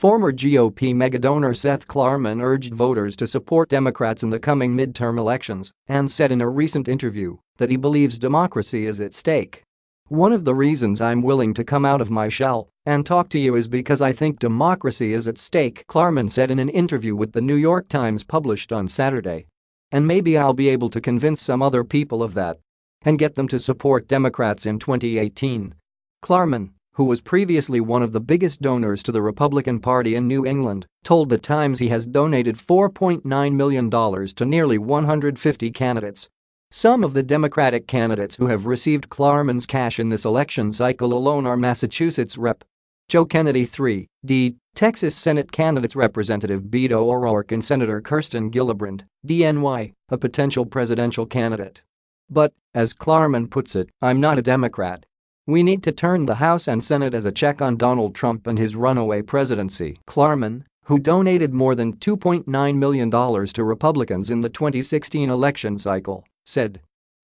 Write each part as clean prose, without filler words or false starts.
Former GOP megadonor Seth Klarman urged voters to support Democrats in the coming midterm elections and said in a recent interview that he believes democracy is at stake. "One of the reasons I'm willing to come out of my shell and talk to you is because I think democracy is at stake," Klarman said in an interview with the New York Times published on Saturday. "And maybe I'll be able to convince some other people of that and get them to support Democrats in 2018. Klarman, who was previously one of the biggest donors to the Republican Party in New England, told The Times he has donated $4.9 million to nearly 150 candidates. Some of the Democratic candidates who have received Klarman's cash in this election cycle alone are Massachusetts Rep. Joe Kennedy III, Texas Senate candidates Representative Beto O'Rourke and Senator Kirsten Gillibrand, DNY, a potential presidential candidate. But, as Klarman puts it, I'm not a Democrat. We need to turn the House and Senate as a check on Donald Trump and his runaway presidency." Klarman, who donated more than $2.9 million to Republicans in the 2016 election cycle, said.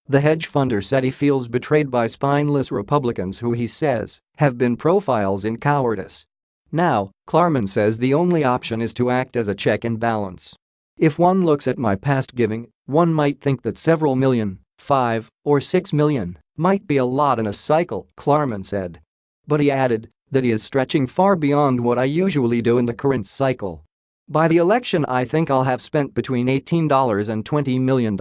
The hedge funder said he feels betrayed by spineless Republicans who he says have been profiles in cowardice. Now, Klarman says the only option is to act as a check and balance. "If one looks at my past giving, one might think that several million, 5 or 6 million, might be a lot in a cycle," Klarman said. But he added that he is stretching far beyond what I usually do in the current cycle. "By the election I think I'll have spent between $18 and $20 million,"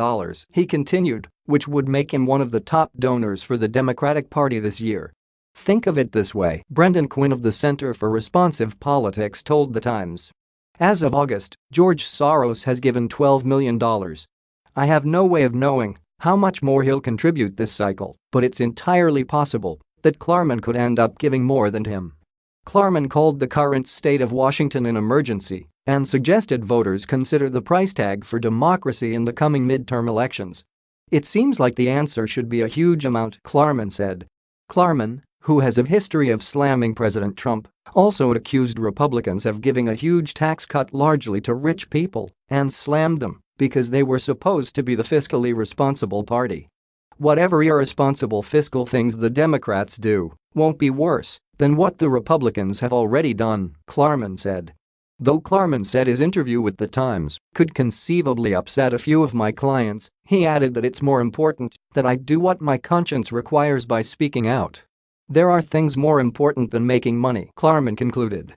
he continued, which would make him one of the top donors for the Democratic Party this year. "Think of it this way," Brendan Quinn of the Center for Responsive Politics told The Times. "As of August, George Soros has given $12 million. I have no way of knowing how much more he'll contribute this cycle, but it's entirely possible that Klarman could end up giving more than him." Klarman called the current state of Washington an emergency and suggested voters consider the price tag for democracy in the coming midterm elections. "It seems like the answer should be a huge amount," Klarman said. Klarman, who has a history of slamming President Trump, also accused Republicans of giving a huge tax cut largely to rich people and slammed them because they were supposed to be the fiscally responsible party. "Whatever irresponsible fiscal things the Democrats do won't be worse than what the Republicans have already done," Klarman said. Though Klarman said his interview with The Times could conceivably upset a few of my clients, he added that it's more important that I do what my conscience requires by speaking out. "There are things more important than making money," Klarman concluded.